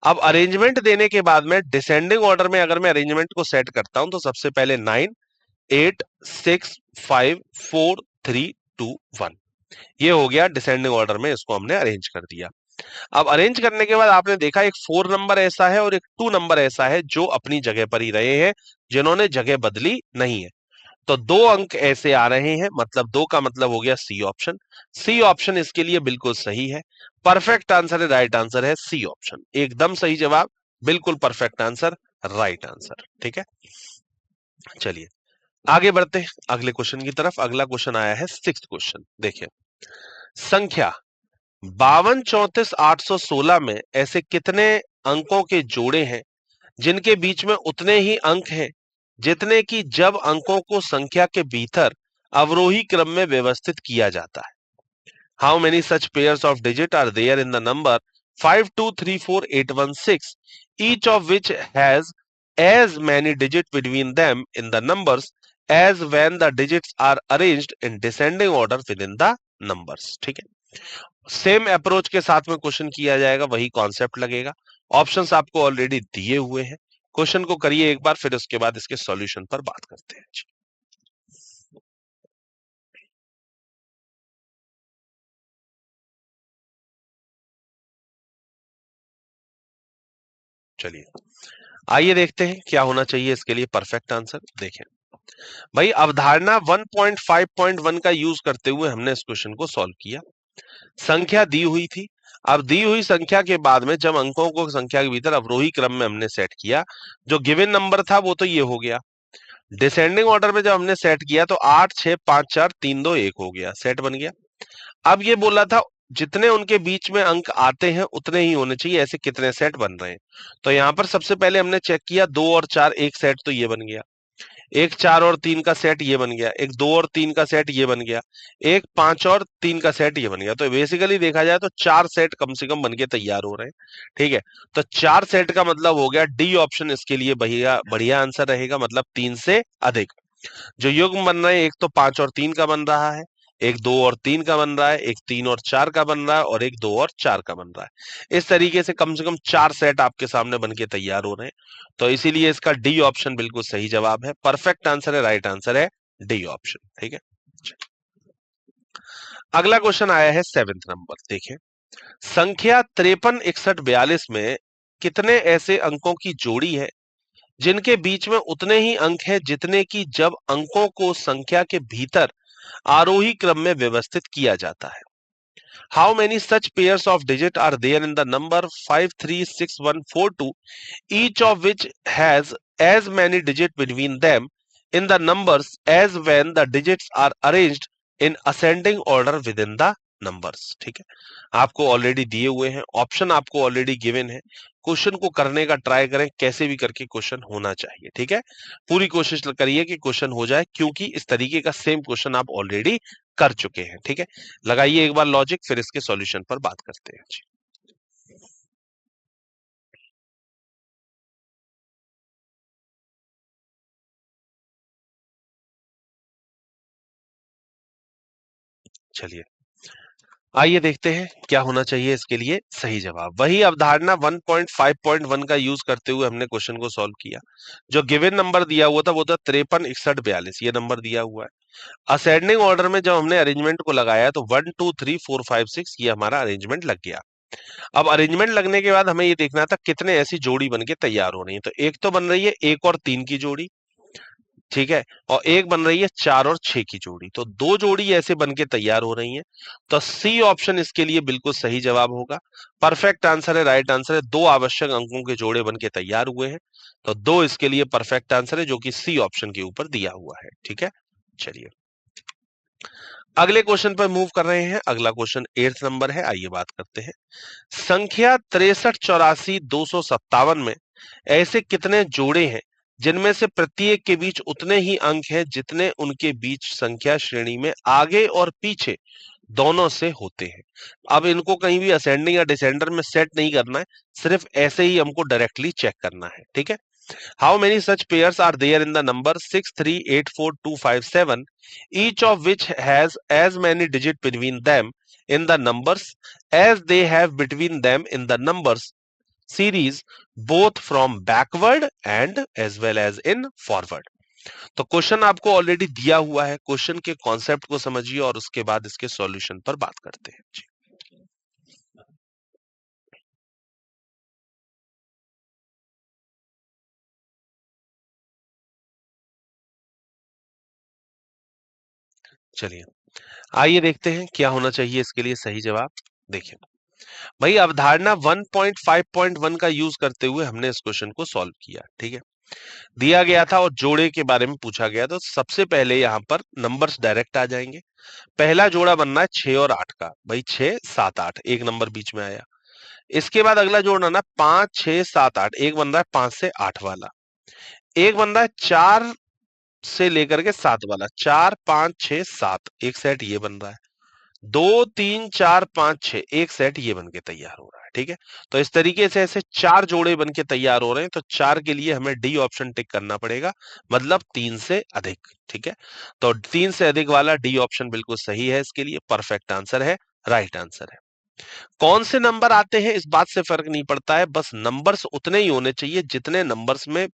Speaker 1: अब अरेंजमेंट देने के बाद में डिसेंडिंग ऑर्डर में अगर मैं अरेंजमेंट को सेट करता हूं तो सबसे पहले 9 8 6 5 4 3 2 1, ये हो गया डिसेंडिंग ऑर्डर में, इसको हमने अरेंज कर दिया। अब अरेंज करने के बाद आपने देखा एक 4 नंबर ऐसा है और एक 2 नंबर ऐसा है जो अपनी जगह पर ही रहे हैं, जिन्होंने जगह बदली नहीं है। तो 2 अंक ऐसे आ रहे हैं, मतलब 2 का मतलब हो गया सी ऑप्शन। सी ऑप्शन इसके लिए बिल्कुल सही है, परफेक्ट आंसर है, राइट आंसर है सी ऑप्शन, एकदम सही जवाब, बिल्कुल परफेक्ट आंसर, राइट आंसर। ठीक है, चलिए आगे बढ़ते हैं अगले क्वेश्चन की तरफ। अगला क्वेश्चन आया है 6th क्वेश्चन। देखिए, संख्या 52 34 816 में ऐसे कितने अंकों के जोड़े हैं जिनके बीच में उतने ही अंक हैं जितने कि जब अंकों को संख्या के भीतर अवरोही क्रम में व्यवस्थित किया जाता है। How many such pairs of digit are there in the number 5234816 each of which has as many digits between them in the numbers as when the digits are arranged in descending order within the numbers। ठीक है, same approach के साथ में question किया जाएगा, वही concept लगेगा। Options आपको ऑलरेडी दिए हुए हैं, क्वेश्चन को करिए एक बार, फिर उसके बाद इसके सॉल्यूशन पर बात करते हैं। चलिए आइए देखते हैं क्या होना चाहिए इसके लिए परफेक्ट आंसर। देखें भाई अवधारणा 1.5.1 का यूज करते हुए हमने इस क्वेश्चन को सॉल्व किया। संख्या दी हुई थी, अब दी हुई संख्या के बाद में जब अंकों को संख्या के भीतर अवरोही क्रम में हमने सेट किया, जो गिवन नंबर था वो तो ये हो गया। डिसेंडिंग ऑर्डर में जब हमने सेट किया तो 8 6 5 4 3 2 1 हो गया, सेट बन गया। अब ये बोला था जितने उनके बीच में अंक आते हैं उतने ही होने चाहिए, ऐसे कितने सेट बन रहे हैं। तो यहां पर सबसे पहले हमने चेक किया 2 और 4 एक सेट, तो ये बन गया। एक 4 और 3 का सेट ये बन गया, एक 2 और 3 का सेट ये बन गया, एक 5 और 3 का सेट ये बन गया। तो बेसिकली देखा जाए तो 4 सेट कम से कम बन के तैयार हो रहे हैं। ठीक है, तो 4 सेट का मतलब हो गया डी ऑप्शन इसके लिए बढ़िया बढ़िया आंसर रहेगा, मतलब 3 से अधिक। जो युग्म बन रहे हैं एक तो 5 और 3 का बन रहा है, एक 2 और 3 का बन रहा है, एक 3 और 4 का बन रहा है, और एक 2 और 4 का बन रहा है। इस तरीके से कम 4 सेट आपके सामने बन के तैयार हो रहे हैं। तो इसीलिए इसका डी ऑप्शन बिल्कुल सही जवाब है, परफेक्ट आंसर है, राइट आंसर है डी ऑप्शन। ठीक है, अगला क्वेश्चन आया है 7th नंबर। देखें, संख्या 53 61 42 में कितने ऐसे अंकों की जोड़ी है जिनके बीच में उतने ही अंक हैं जितने कि जब अंकों को संख्या के भीतर आरोही क्रम में व्यवस्थित किया जाता है। How many such pairs of digit are there in the number 536142, each of which has as many digits between them in the numbers as when the digits are arranged in ascending order within the numbers। ठीक है, आपको already दिए हुए हैं, option आपको already given है, question को करने का ट्राई करें, कैसे भी करके क्वेश्चन होना चाहिए। ठीक है, पूरी कोशिश करिए कि क्वेश्चन हो जाए, क्योंकि इस तरीके का सेम क्वेश्चन आप ऑलरेडी कर चुके हैं। ठीक है, लगाइए एक बार लॉजिक, फिर इसके सॉल्यूशन पर बात करते हैं जी। चलिए आइए देखते हैं क्या होना चाहिए इसके लिए सही जवाब। वही अवधारणा 1.5.1 का यूज करते हुए हमने क्वेश्चन को सॉल्व किया। जो गिवन नंबर दिया हुआ था वो था 53 61 42, ये नंबर दिया हुआ है। असेंडिंग ऑर्डर में जब हमने अरेंजमेंट को लगाया तो 1 2 3 4 5 6 ये हमारा अरेंजमेंट लग गया। अब अरेंजमेंट लगने के बाद हमें ये देखना था कितने ऐसी जोड़ी बनके तैयार हो रही है। तो एक तो बन रही है 1 और 3 की जोड़ी, ठीक है, और एक बन रही है 4 और 6 की जोड़ी, तो दो जोड़ी ऐसे बनके तैयार हो रही हैं। तो सी ऑप्शन इसके लिए बिल्कुल सही जवाब होगा। परफेक्ट आंसर है, राइट आंसर है। दो आवश्यक अंकों के जोड़े बनके तैयार हुए हैं, तो दो इसके लिए परफेक्ट आंसर है, जो कि सी ऑप्शन के ऊपर दिया हुआ है। ठीक है, चलिए अगले क्वेश्चन पर मूव कर रहे हैं। अगला क्वेश्चन 8th नंबर है, आइए बात करते हैं। संख्या 63 84 257 में ऐसे कितने जोड़े हैं जिनमें से प्रत्येक के बीच उतने ही अंक हैं जितने उनके बीच संख्या श्रेणी में आगे और पीछे दोनों से होते हैं। अब इनको कहीं भी असेंडिंग या डिसेंडर में सेट नहीं करना है, सिर्फ ऐसे ही हमको डायरेक्टली चेक करना है। ठीक है, how many such pairs are there in the number 6384257, each of which has as many digits between them in the numbers as they have between them in the numbers series both from backward and as well as in forward। तो question आपको already दिया हुआ है, question के concept को समझिए और उसके बाद इसके सॉल्यूशन पर बात करते हैं जी। चलिए आइए देखते हैं क्या होना चाहिए इसके लिए सही जवाब। देखिए भाई, अवधारणा 1.5.1 का यूज करते हुए हमने इस क्वेश्चन को सॉल्व किया। ठीक है, दिया गया था और जोड़े के बारे में पूछा गया, तो सबसे पहले यहाँ पर नंबर्स डायरेक्ट आ जाएंगे। पहला जोड़ा बनना है 6 और 8 का, भाई 6 7 8, एक नंबर बीच में आया। इसके बाद अगला जोड़ना ना 5 6 7 8, एक बन रहा है 5 से 8 वाला। एक बन रहा है 4 से लेकर के 7 वाला, 4 5 6 7, एक सेट ये बन रहा है। 2 3 4 5 6, एक सेट ये बन के तैयार हो रहा है। ठीक है, तो इस तरीके से ऐसे 4 जोड़े बन के तैयार हो रहे हैं, तो 4 के लिए हमें डी ऑप्शन टिक करना पड़ेगा, मतलब 3 से अधिक। ठीक है, तो 3 से अधिक वाला डी ऑप्शन बिल्कुल सही है, इसके लिए परफेक्ट आंसर है, राइट आंसर है। कौन से नंबर आते हैं इस बात से फर्क नहीं पड़ता है, बस नंबर्स उतने ही होने चाहिए जितने नंबर्स में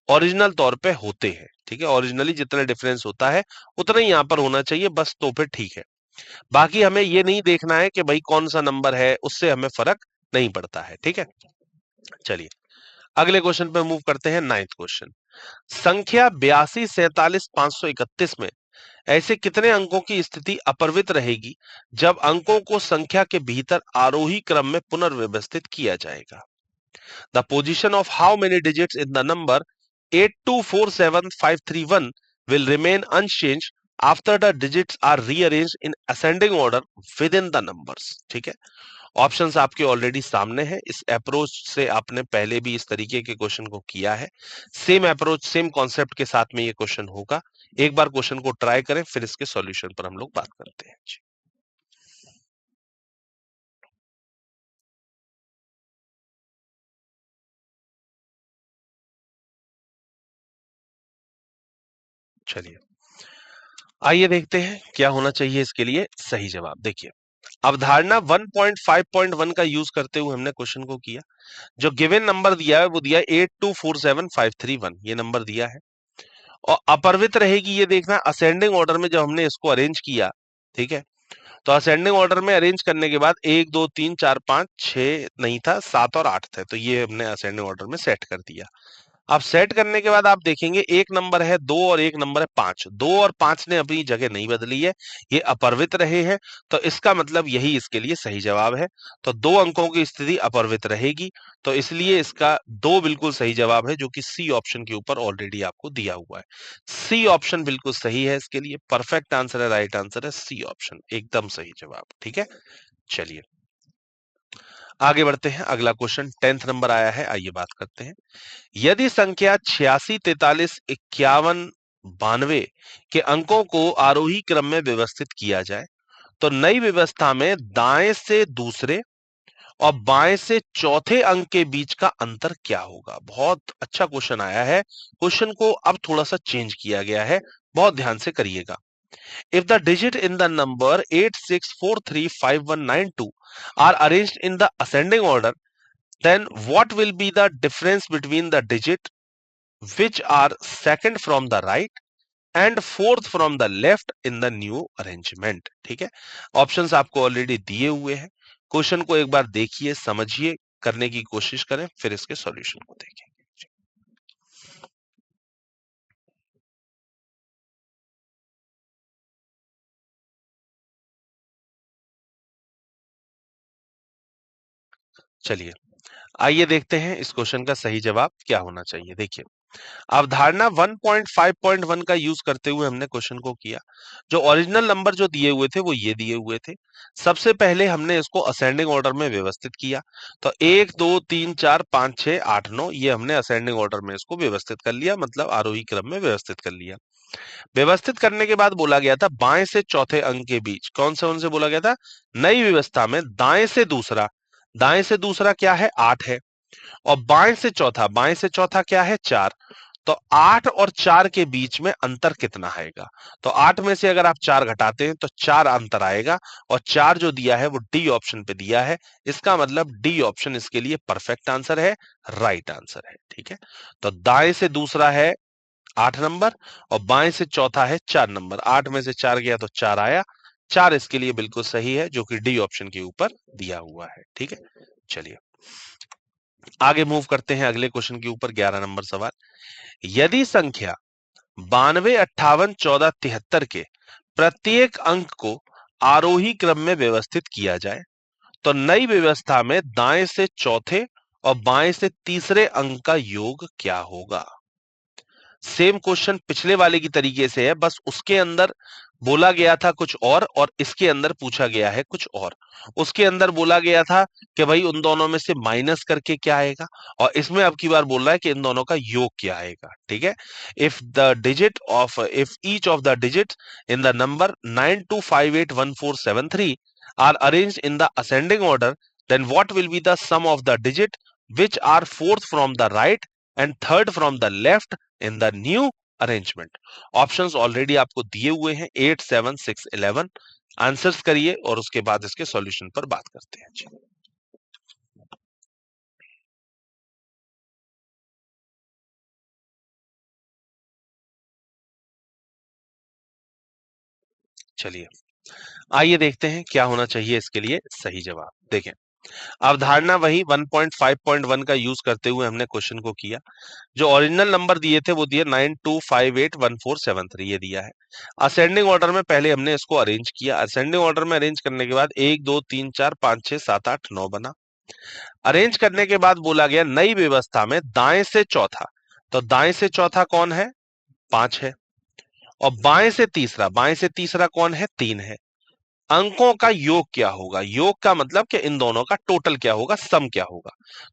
Speaker 1: ओरिजिनल तौर पे होते हैं। ठीक है, ओरिजिनली जितना डिफरेंस होता है उतना ही यहाँ पर होना चाहिए, बस तो फिर ठीक है। बाकी हमें ये नहीं देखना है कि भाई कौन सा नंबर है, उससे हमें फर्क नहीं पड़ता है। ठीक है, चलिए अगले क्वेश्चन पे मूव करते हैं। 9th क्वेश्चन, संख्या 82 47 531 में ऐसे कितने अंकों की स्थिति अपरिवर्तित रहेगी जब अंकों को संख्या के भीतर आरोही क्रम में पुनर्व्यवस्थित किया जाएगा। The position of how many digits in the number 8247531 will remain unchanged after the digits are rearranged in ascending order within the numbers। ठीक है, ऑप्शंस आपके ऑलरेडी सामने हैं। इस अप्रोच से आपने पहले भी इस तरीके के क्वेश्चन को किया है, सेम अप्रोच सेम कॉन्सेप्ट के साथ में ये क्वेश्चन होगा। एक बार क्वेश्चन को ट्राई करें, फिर इसके सॉल्यूशन पर हम लोग बात करते हैं जी। चलिए आइए देखते हैं क्या होना चाहिए इसके लिए सही जवाब। देखिए अवधारणा 1.5.1 का यूज करते हुए हमने क्वेश्चन को किया। जो गिवन नंबर दिया है वो दिया है 8247531, ये नंबर दिया है, और अपरिवर्तित रहेगी ये देखना असेंडिंग ऑर्डर में जब हमने इसको अरेंज किया। ठीक है, तो असेंडिंग ऑर्डर में अरेंज करने के बाद 1 2 3 4 5 6 नहीं था, 7 और 8 थे, तो ये हमने असेंडिंग ऑर्डर में सेट कर दिया। अब सेट करने के बाद आप देखेंगे एक नंबर है 2 और एक नंबर है 5, 2 और 5 ने अपनी जगह नहीं बदली है, ये अपरिवर्तित रहे हैं, तो इसका मतलब यही इसके लिए सही जवाब है। तो 2 अंकों की स्थिति अपरिवर्तित रहेगी, तो इसलिए इसका 2 बिल्कुल सही जवाब है, जो कि सी ऑप्शन के ऊपर ऑलरेडी आपको दिया हुआ है। सी ऑप्शन बिल्कुल सही है इसके लिए, परफेक्ट आंसर है, राइट आंसर है सी ऑप्शन, एकदम सही जवाब। ठीक है, चलिए आगे बढ़ते हैं। अगला क्वेश्चन 10th नंबर आया है, आइए बात करते हैं। यदि संख्या 86, 43, 51, 92 के अंकों को आरोही क्रम में व्यवस्थित किया जाए, तो नई व्यवस्था में दाएं से दूसरे और बाएं से चौथे अंक के बीच का अंतर क्या होगा? बहुत अच्छा क्वेश्चन आया है। क्वेश्चन को अब थोड़ा सा चेंज किया गया है, बहुत ध्यान से करिएगा। If the digit in the number 86435192 are arranged in the ascending order, then what will be the difference between the digit which are second from the right and fourth from the left in the new arrangement? ठीक है, options आपको already दिए हुए हैं। Question को एक बार देखिए, समझिए, करने की कोशिश करें, फिर इसके सॉल्यूशन को देखें। चलिए आइए देखते हैं इस क्वेश्चन का सही जवाब क्या होना चाहिए। देखिए, अवधारणा 1.5.1 का यूज करते हुए हमने क्वेश्चन को किया। जो ओरिजिनल नंबर जो दिए हुए थे वो ये दिए हुए थे। सबसे पहले हमने इसको असेंडिंग ऑर्डर में व्यवस्थित किया, तो 1 2 3 4 5 6 8 9 ये हमने असेंडिंग ऑर्डर में इसको व्यवस्थित कर लिया, मतलब आरोही क्रम में व्यवस्थित कर लिया। व्यवस्थित करने के बाद बोला गया था बाएं से चौथे अंक के बीच, कौन से उनसे बोला गया था? नई व्यवस्था में दाएं से दूसरा, दाएं से दूसरा क्या है? 8 है, और बाएं से चौथा, बाएं से चौथा क्या है? 4। तो 8 और 4 के बीच में अंतर कितना आएगा? तो 8 में से अगर आप 4 घटाते हैं तो 4 अंतर आएगा, और 4 जो दिया है वो डी ऑप्शन पे दिया है। इसका मतलब डी ऑप्शन इसके लिए परफेक्ट आंसर है, राइट आंसर है। ठीक है, तो दाएं से दूसरा है 8 नंबर और बाएं से चौथा है 4 नंबर। 8 में से 4 गया तो 4 आया, 4 इसके लिए बिल्कुल सही है, जो कि डी ऑप्शन के ऊपर दिया हुआ है। ठीक है, चलिए आगे मूव करते हैं अगले क्वेश्चन के ऊपर। 11 नंबर सवाल, यदि संख्या 92, 58, 14, 73 के प्रत्येक अंक को आरोही क्रम में व्यवस्थित किया जाए, तो नई व्यवस्था में दाएं से चौथे और बाएं से तीसरे अंक का योग क्या होगा? सेम क्वेश्चन पिछले वाले की तरीके से है, बस उसके अंदर बोला गया था कुछ और इसके अंदर पूछा गया है कुछ और। उसके अंदर बोला गया था कि भाई उन दोनों में से माइनस करके क्या आएगा, और इसमें अब की बार बोल रहा है कि इन दोनों का योग क्या आएगा। ठीक है, if each of the digit in the number 92581473 are arranged in the ascending order, then what will be the sum of the digit which are fourth from the right and third from the left in the new arrangement? Options already आपको दिए हुए हैं 8 7 6 11। Answers करिए और उसके बाद इसके solution पर बात करते हैं। चलिए आइए देखते हैं क्या होना चाहिए इसके लिए सही जवाब। देखें, अवधारणा वही 1.5.1 का यूज करते हुए हमने क्वेश्चन को किया। जो ओरिजिनल नंबर दिए थे वो दिए 92581473 ये दिया है। असेंडिंग ऑर्डर में पहले हमने इसको अरेंज किया। असेंडिंग ऑर्डर में अरेंज करने के बाद 1 2 3 4 5 6 7 8 9 बना। अरेंज करने के बाद बोला गया नई व्यवस्था में दाएं से चौथा, तो दाएं से चौथा कौन है? 5 है, और बाएं से तीसरा कौन है? 3 है। अंकों का योग क्या होगा? योग का मतलब कि इन दोनों का टोटल क्या होगा, सम क्या होगा?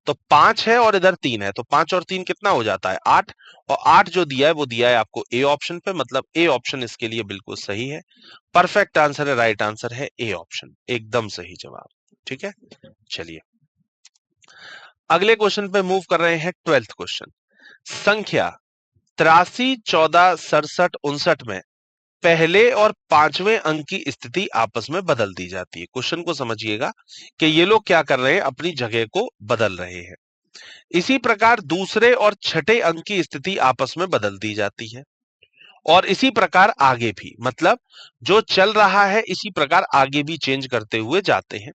Speaker 1: तो 5 है और इधर 3 है, तो 5 और 3 कितना हो जाता है? 8, और 8 जो दिया है वो दिया है आपको ए ऑप्शन पे, मतलब ए ऑप्शन इसके लिए बिल्कुल सही है, परफेक्ट आंसर है, राइट आंसर है ए ऑप्शन, एकदम सही जवाब। ठीक है, चलिए अगले क्वेश्चन पे मूव कर रहे हैं। 12th क्वेश्चन, संख्या 83, 14, 67, 59 में पहले और पांचवें अंक की स्थिति आपस में बदल दी जाती है। क्वेश्चन को समझिएगा कि ये लोग क्या कर रहे हैं, अपनी जगह को बदल रहे हैं। इसी प्रकार दूसरे और छठे अंक की स्थिति आपस में बदल दी जाती है, और इसी प्रकार आगे भी, मतलब जो चल रहा है इसी प्रकार आगे भी चेंज करते हुए जाते हैं।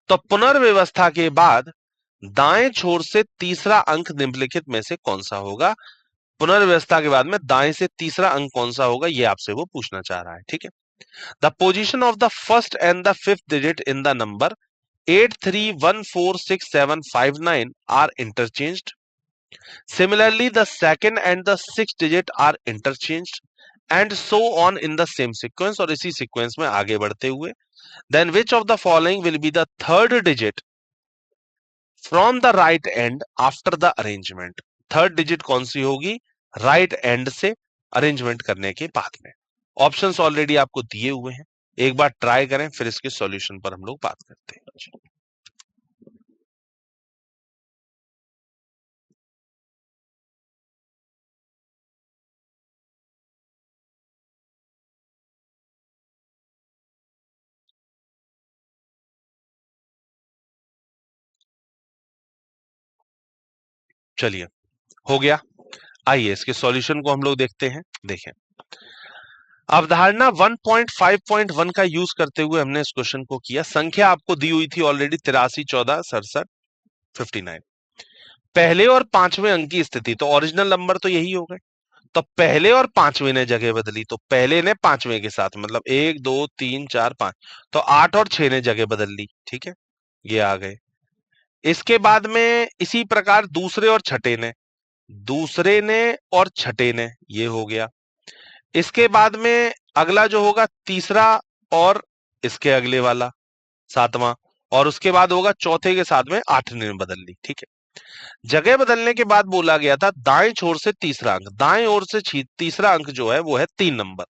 Speaker 1: तो पुनर्व्यवस्था के बाद दाएं छोर से तीसरा अंक निम्नलिखित में से कौन सा होगा। पुनर्व्यवस्था के बाद में दाएं से तीसरा अंक कौन सा होगा, ये आपसे वो पूछना चाह रहा है। ठीक है, the position of the first and the fifth digit in the number 83146759 are interchanged. Similarly, the second and the sixth digit are interchanged and so on in the same sequence, और इसी sequence में आगे बढ़ते हुए then which of the following will be the third digit from the right end after the arrangement। Third digit कौन सी होगी right and से arrangement करने के बाद में। ऑप्शंस ऑलरेडी आपको दिए हुए हैं, एक बार ट्राई करें फिर इसके सॉल्यूशन पर हम लोग बात करते हैं। चलिए हो गया, आइए इसके सॉल्यूशन को हम लोग देखते हैं। देखें, अवधारणा 1.5.1 का यूज करते हुए हमने इस क्वेश्चन को किया। संख्या आपको दी हुई थी ऑलरेडी 83 14 67 59। पहले और पांचवें अंक की स्थिति, तो ओरिजिनल नंबर तो यही हो गए, तो पहले और पांचवें ने जगह बदली, तो पहले ने पांचवें के साथ मतलब 1 2 3 4 5, तो 8 और 6 ने जगह बदल ली। ठीक है, ये आ गए। इसके बाद में इसी प्रकार दूसरे और छठे ने, दूसरे ने और छठे ने, ये हो गया। इसके बाद में अगला जो होगा तीसरा और इसके अगले वाला सातवां, और उसके बाद होगा चौथे के साथ में आठवें ने बदल ली। ठीक है, जगह बदलने के बाद बोला गया था दाएं छोर से तीसरा अंक, दाएं ओर से तीसरा अंक जो है वो है 3 नंबर,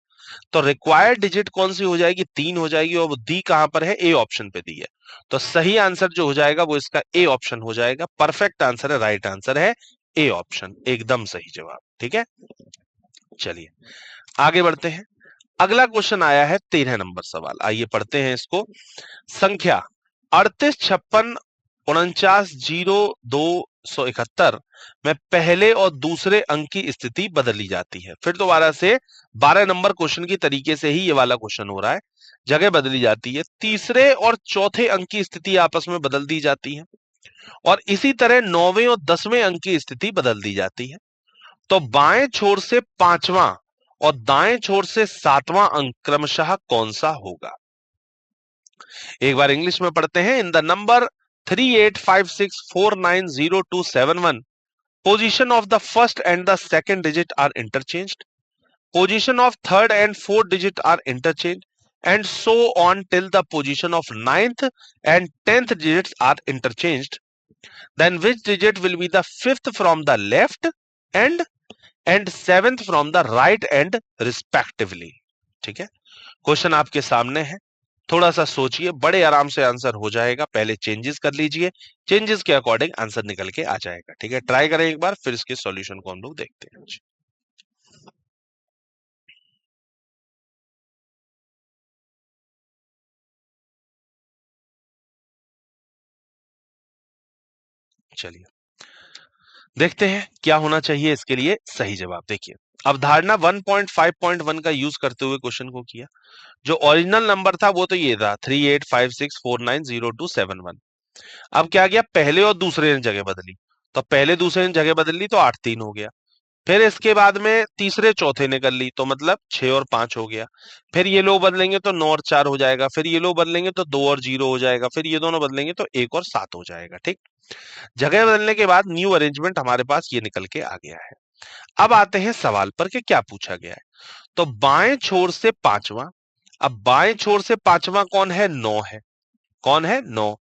Speaker 1: तो रिक्वायर्ड डिजिट कौन सी हो जाएगी 3 हो जाएगी, और वो दी कहां पर है ए ऑप्शन पे दी है, तो सही आंसर जो हो जाएगा वो इसका ए ऑप्शन हो जाएगा। परफेक्ट आंसर है, राइट आंसर है ए ऑप्शन, एकदम सही जवाब। ठीक है, चलिए आगे बढ़ते हैं। अगला क्वेश्चन आया है 13 नंबर सवाल, आइए पढ़ते हैं इसको। संख्या 38 56 49 0 271 में पहले और दूसरे अंक की स्थिति बदली जाती है। फिर दोबारा से 12 नंबर क्वेश्चन की तरीके से ही ये वाला क्वेश्चन हो रहा है, जगह बदली जाती है, तीसरे और चौथे अंक की स्थिति आपस में बदल दी जाती है, और इसी तरह 9वें और 10वें अंक की स्थिति बदल दी जाती है। तो बाएं छोर से पांचवां और दाएं छोर से सातवां अंक क्रमशः कौन सा होगा। एक बार इंग्लिश में पढ़ते हैं। इन the number 3856490271 position of the first and the second digit are interchanged, position of third and fourth digit are interchanged, and so on till the position of ninth and 10th digits are interchanged, then which digit will be the fifth from the left and seventh from the right end respectively। ठीक है, question आपके सामने है, थोड़ा सा सोचिए, बड़े आराम से आंसर हो जाएगा। पहले चेंजेस कर लीजिए, चेंजेस के अकॉर्डिंग आंसर निकल के आ जाएगा। ठीक है, ट्राई करें एक बार, फिर इसके सॉल्यूशन को हम लोग देखते हैं। चलिए देखते हैं क्या होना चाहिए इसके लिए सही जवाब। देखिए, अवधारणा 1.5.1 का यूज करते हुए क्वेश्चन को किया। जो ओरिजिनल नंबर था वो तो ये था 3856490271। अब क्या किया, पहले और दूसरे ने जगह बदली, तो पहले दूसरे ने जगह बदल ली तो 8 3 हो गया। फिर इसके बाद में तीसरे चौथे ने कर ली, तो मतलब 6 और 5 हो गया। फिर ये लोग बदलेंगे तो 9 और 4 हो जाएगा, फिर ये लोग बदलेंगे तो 2 और 0 हो जाएगा, फिर ये दोनों बदलेंगे तो 1 और 7 हो जाएगा। ठीक, जगह बदलने के बाद न्यू अरेंजमेंट हमारे पास ये निकल के आ गया है। अब आते हैं सवाल पर कि क्या पूछा गया है। तो बाएं छोर से पांचवा, अब बाएं छोर से पांचवा कौन है, 9 है, कौन है 9,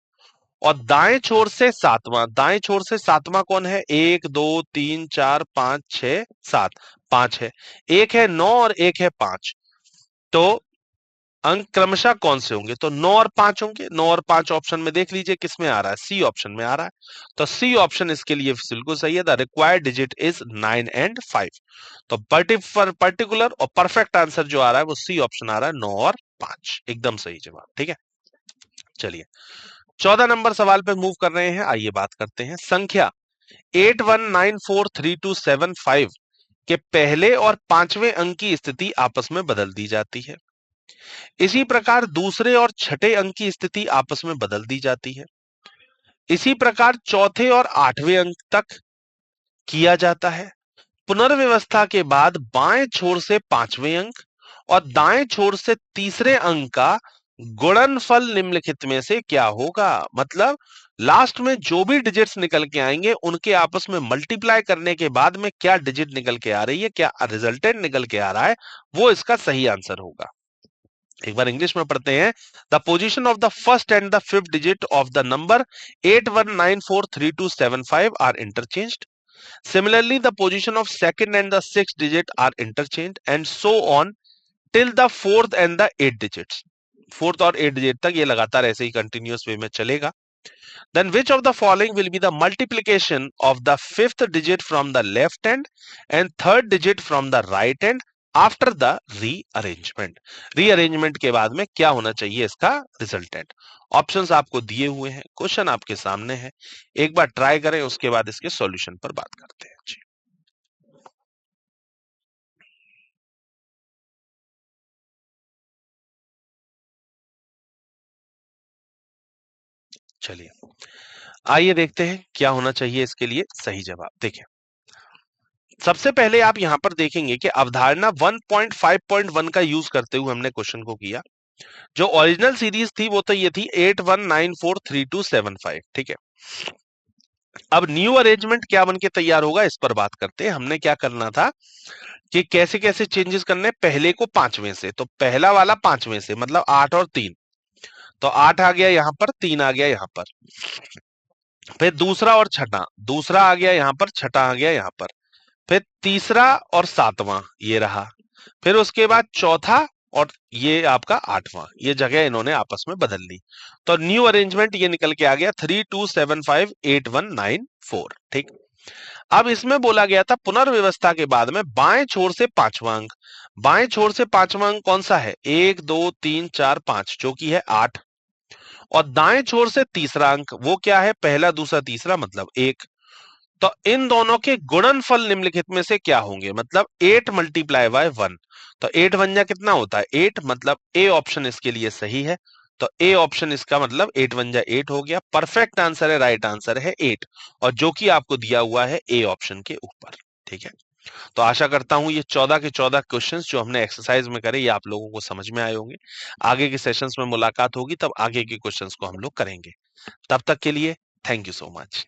Speaker 1: और दाएं छोर से सातवां, दाएं छोर से सातवां कौन है, 1 2 3 4 5 6 7, 5 है, एक है 9 और एक है 5, तो अंक क्रमशः कौन से होंगे, तो 9 और 5 होंगे। 9 और 5 ऑप्शन में देख लीजिए किस में आ रहा है, सी ऑप्शन में आ रहा है, तो सी ऑप्शन इसके लिए बिल्कुल सही है। The required digit is 9 and 5, तो पर्टिकुलर और परफेक्ट आंसर जो आ रहा है वो सी ऑप्शन आ रहा है, 9 और 5, एकदम सही जवाब। ठीक है, चलिए 14 नंबर सवाल पे मूव कर रहे हैं, आइए बात करते हैं। संख्या 81943275 के पहले और पांचवें अंक की स्थिति आपस में बदल दी जाती है, इसी प्रकार दूसरे और छठे अंक की स्थिति आपस में बदल दी जाती है। इसी प्रकार चौथे और आठवें अंक तक किया जाता है। पुनर्व्यवस्था के बाद बाएं छोर से पांचवें अंक और दाएं छोर से तीसरे अंक का गुणनफल निम्नलिखित में से क्या होगा? मतलब लास्ट में जो भी डिजिट्स निकल के आएंगे उनके आपस में मल्टीप्लाई करने के बाद में क्या डिजिट निकल के आ रही है, क्या रिजल्टेंट निकल के आ रहा है, वो इसका सही आंसर होगा। एक बार इंग्लिश में पढ़ते हैं। The position of the first and the fifth digit of the number 81943275 are interchanged. Similarly, the position of second and the sixth digit are interchanged and so on till the fourth and the eighth digits. Fourth और eight digit तक ये लगातार ऐसे ही continuous वे में चलेगा। Then which of the following will be the multiplication of the fifth digit from the left hand and third digit from the right hand after the rearrangement? Rearrangement के बाद में क्या होना चाहिए इसका रिजल्टेंट? ऑप्शंस आपको दिए हुए हैं, क्वेश्चन आपके सामने है, एक बार ट्राई करें, उसके बाद इसके सॉल्यूशन पर बात करते हैं जी। चलिए आइए देखते हैं क्या होना चाहिए इसके लिए सही जवाब। देखिए सबसे पहले आप यहां पर देखेंगे कि अवधारणा 1.5.1 का यूज करते हुए हमने क्वेश्चन को किया। जो ओरिजिनल सीरीज थी वो तो ये थी 81943275, ठीक है। अब न्यू अरेंजमेंट क्या बन के तैयार होगा इस पर बात करते हैं। हमने क्या करना था कि कैसे कैसे चेंजेस करने, पहले को पांचवें से, तो पहला वाला पांचवें से मतलब 8 और 3, तो 8 आ गया यहां पर, 3 आ गया यहां पर। फिर दूसरा और छठा, दूसरा आ गया यहां पर, छठा आ गया यहां पर। फिर तीसरा और सातवां ये रहा। फिर उसके बाद चौथा और ये आपका आठवां, ये जगह इन्होंने आपस में बदल ली। तो न्यू अरेंजमेंट ये निकल के आ गया 32758194, ठीक। अब इसमें बोला गया था पुनर्व्यवस्था के बाद में बाएं छोर से पांचवा अंक, बाएं छोर से पांचवा अंक कौन सा है? 1 2 3 4 5, जो कि है 8। और दाएं छोर से तीसरा अंक वो क्या है? पहला दूसरा तीसरा मतलब 1। तो इन दोनों के गुणनफल निम्नलिखित में से क्या होंगे? मतलब 8 मल्टीप्लाई बाय 1, तो 8 वन जा कितना होता है? 8, मतलब ए ऑप्शन इसके लिए सही है। तो ए ऑप्शन इसका मतलब 8 वन जा 8 हो गया। परफेक्ट आंसर है, राइट आंसर है 8, और जो कि आपको दिया हुआ है ए ऑप्शन के ऊपर, ठीक है। तो आशा करता हूं ये 14 के 14 क्वेश्चंस जो हमने एक्सरसाइज में करे ये आप लोगों को समझ में आए होंगे। आगे के सेशंस में मुलाकात होगी तब आगे के क्वेश्चंस को हम लोग करेंगे। तब तक के लिए थैंक यू सो मच।